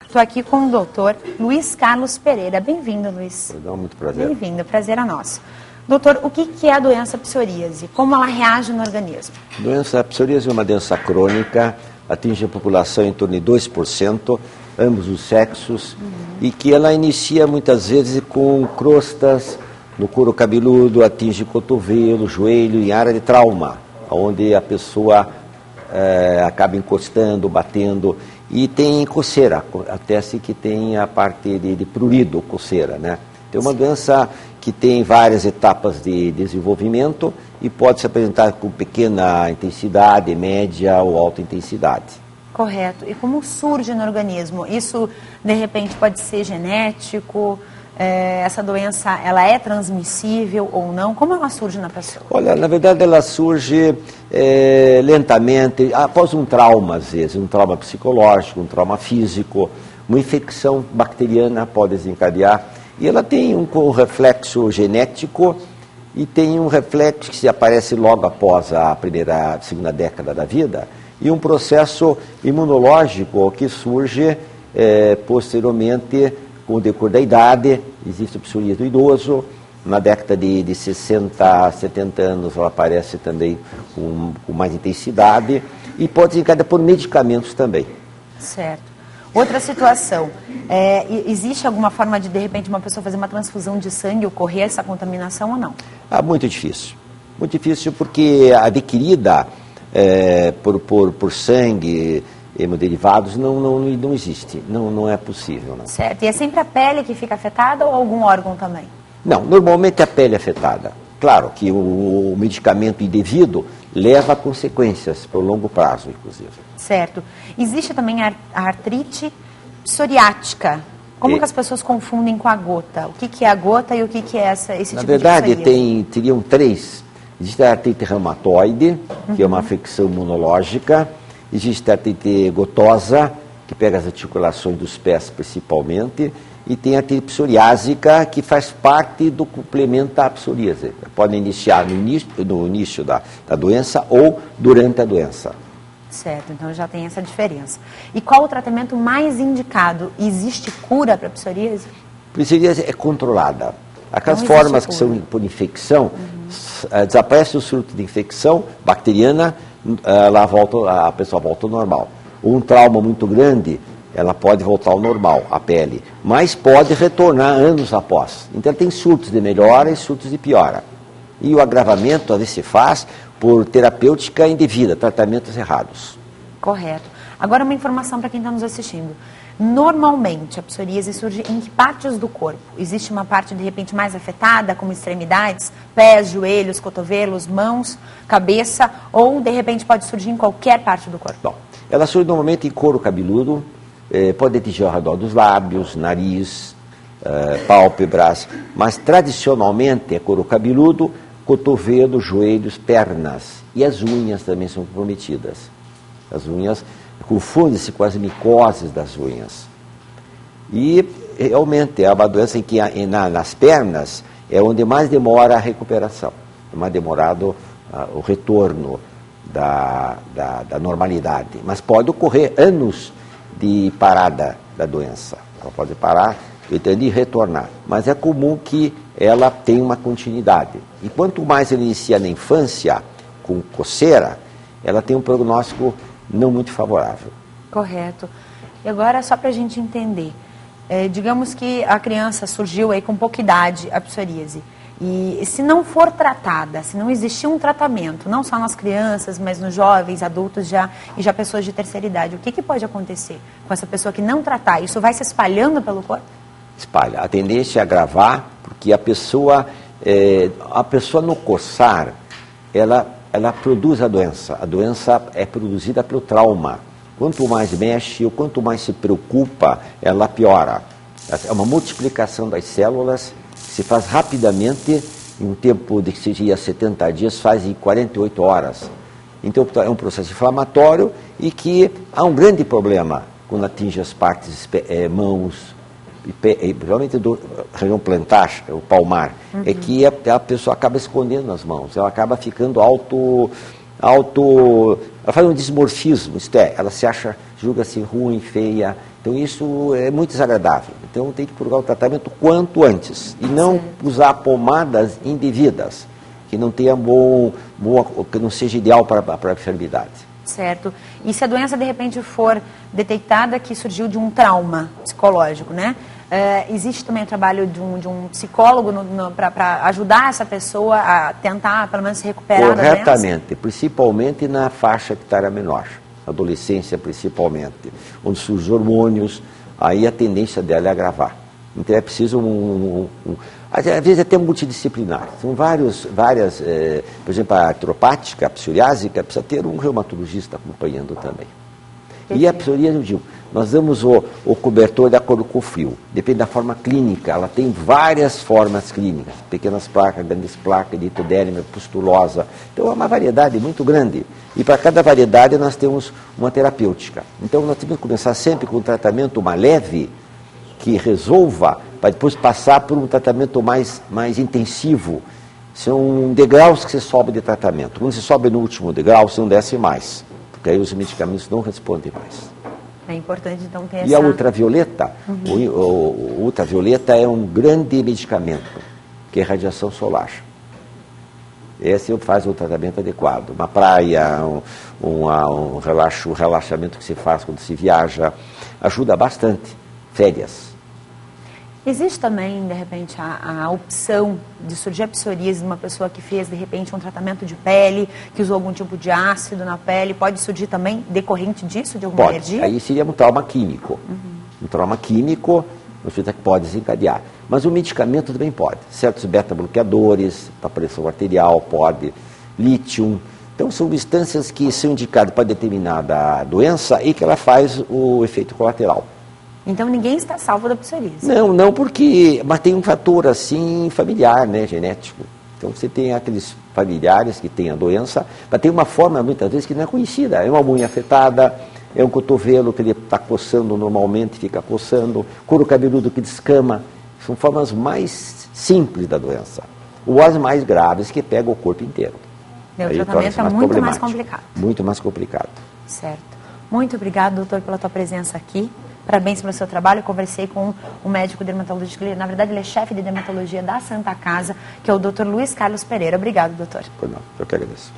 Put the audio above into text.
Estou aqui com o doutor Luiz Carlos Pereira. Bem-vindo, Luiz. Muito prazer. Bem-vindo, prazer é nosso. Doutor, o que é a doença psoríase? Como ela reage no organismo? A doença psoríase é uma doença crônica, atinge a população em torno de 2%, ambos os sexos, e que ela inicia muitas vezes com crostas no couro cabeludo, atinge cotovelo, joelho, em área de trauma, onde a pessoa acaba encostando, batendo, e tem coceira, acontece que tem a parte de prurido, coceira, né? Tem uma doença que tem várias etapas de desenvolvimento e pode se apresentar com pequena intensidade, média ou alta intensidade. Correto. E como surge no organismo? Isso, de repente, pode ser genético? Essa doença, ela é transmissível ou não? Como ela surge na pessoa? Olha, na verdade ela surge lentamente, após um trauma às vezes, um trauma psicológico, um trauma físico, uma infecção bacteriana pode desencadear. E ela tem um reflexo genético e tem um reflexo que se aparece logo após a segunda década da vida, e um processo imunológico que surge posteriormente com o decorrer da idade. Existe a psoríase do idoso, na década de 60, 70 anos ela aparece também com mais intensidade e pode desencadear por medicamentos também. Certo. Outra situação, existe alguma forma de repente, uma pessoa fazer uma transfusão de sangue, ocorrer essa contaminação ou não? Muito difícil. Muito difícil porque adquirida por sangue, hemoderivados, não existe, não é possível. Não. Certo. E é sempre a pele que fica afetada ou algum órgão também? Não, normalmente a pele é afetada. Claro que o medicamento indevido leva a consequências por longo prazo, inclusive. Certo. Existe também a artrite psoriática. Como que as pessoas confundem com a gota? O que é a gota e o que é esse tipo de psoríase? Na verdade, teriam três. Existe a artrite reumatoide, que é uma afecção imunológica. Existe a artrite gotosa, que pega as articulações dos pés principalmente. E tem a artrite psoriásica, que faz parte do complemento da psoríase. Pode iniciar no início da doença ou durante a doença. Certo, então já tem essa diferença. E qual o tratamento mais indicado? Existe cura para a psoríase? A psoríase é controlada. Aquelas formas que são por infecção, desaparece o surto de infecção bacteriana, a pessoa volta ao normal. Um trauma muito grande, ela pode voltar ao normal, a pele, mas pode retornar anos após. Então tem surtos de melhora e surtos de piora. E o agravamento às vezes se faz por terapêutica indevida, tratamentos errados. Correto. Agora uma informação para quem está nos assistindo. Normalmente a psoríase surge em que partes do corpo? Existe uma parte de repente mais afetada, como extremidades, pés, joelhos, cotovelos, mãos, cabeça, ou de repente pode surgir em qualquer parte do corpo? Bom, ela surge normalmente em couro cabeludo, pode atingir ao redor dos lábios, nariz, pálpebras, mas tradicionalmente é couro cabeludo, cotovelo, joelhos, pernas, e as unhas também são comprometidas. As unhas confundem-se com as micoses das unhas. E realmente é uma doença em que nas pernas é onde mais demora a recuperação, é mais demorado o retorno da normalidade. Mas pode ocorrer anos de parada da doença. Ela pode parar e retornar. Mas é comum que ela tenha uma continuidade. E quanto mais ela inicia na infância, com coceira, ela tem um prognóstico não muito favorável. Correto. E agora, só para a gente entender, digamos que a criança surgiu aí com pouca idade, a psoríase, e se não for tratada, se não existir um tratamento, não só nas crianças, mas nos jovens, adultos e já pessoas de terceira idade, o que pode acontecer com essa pessoa que não tratar? Isso vai se espalhando pelo corpo? Espalha. A tendência é agravar, porque a pessoa no coçar, ela produz a doença. A doença é produzida pelo trauma. Quanto mais mexe ou quanto mais se preocupa, ela piora. É uma multiplicação das células que se faz rapidamente, em um tempo de que seria 70 dias, faz em 48 horas. Então é um processo inflamatório e que há um grande problema quando atinge as partes, mãos, principalmente do região plantar, o palmar, é que a pessoa acaba escondendo as mãos, ela acaba ficando ela faz um dismorfismo, isto é, ela se acha, julga-se ruim, feia. Então isso é muito desagradável. Então tem que procurar o tratamento quanto antes e não usar pomadas indevidas, que não tenha que não seja ideal para a enfermidade. Certo. E se a doença de repente for detectada que surgiu de um trauma psicológico, né? Existe também o trabalho de um psicólogo para ajudar essa pessoa a tentar, pelo menos, se recuperar da doença? Corretamente, principalmente na faixa etária menor, adolescência principalmente, onde surgem hormônios, aí a tendência dela é agravar. Então é preciso às vezes até multidisciplinar. São várias, por exemplo, a artropática, a psoriásica, precisa ter um reumatologista acompanhando também. E a psoríase, eu digo, nós damos o cobertor da corcofrio. Depende da forma clínica, ela tem várias formas clínicas. Pequenas placas, grandes placas, litodérmica, pustulosa. Então é uma variedade muito grande. E para cada variedade nós temos uma terapêutica. Então nós temos que começar sempre com um tratamento mais leve, que resolva, para depois passar por um tratamento mais intensivo. São degraus que você sobe de tratamento. Quando você sobe no último degrau, você não desce mais. Porque aí os medicamentos não respondem mais. É importante, então, ter E a ultravioleta? O ultravioleta é um grande medicamento, que é radiação solar. Esse faz o tratamento adequado. Uma praia, um relaxamento que se faz quando se viaja, ajuda bastante. Férias. Existe também, de repente, a opção de surgir a psoríase de uma pessoa que fez, de repente, um tratamento de pele, que usou algum tipo de ácido na pele. Pode surgir também decorrente disso, de alguma alergia? Aí seria um trauma químico. Um trauma químico, que pode desencadear. Mas o medicamento também pode. Certos beta-bloqueadores, para pressão arterial, pode. Lítio. Então, são substâncias que são indicadas para determinada doença e que ela faz o efeito colateral. Então ninguém está salvo da psoríase? Não, mas tem um fator assim familiar, né, genético. Então você tem aqueles familiares que têm a doença, mas tem uma forma muitas vezes que não é conhecida. É uma unha afetada, é um cotovelo que ele está coçando normalmente, fica coçando, couro cabeludo que descama. São formas mais simples da doença. Ou as mais graves que pegam o corpo inteiro. O tratamento é muito mais complicado. Muito mais complicado. Certo. Muito obrigado, doutor, pela tua presença aqui. Parabéns pelo seu trabalho. Eu conversei com o médico dermatologista, na verdade ele é chefe de dermatologia da Santa Casa, que é o Dr. Luiz Carlos Pereira. Obrigado, doutor. Por não, eu que agradeço.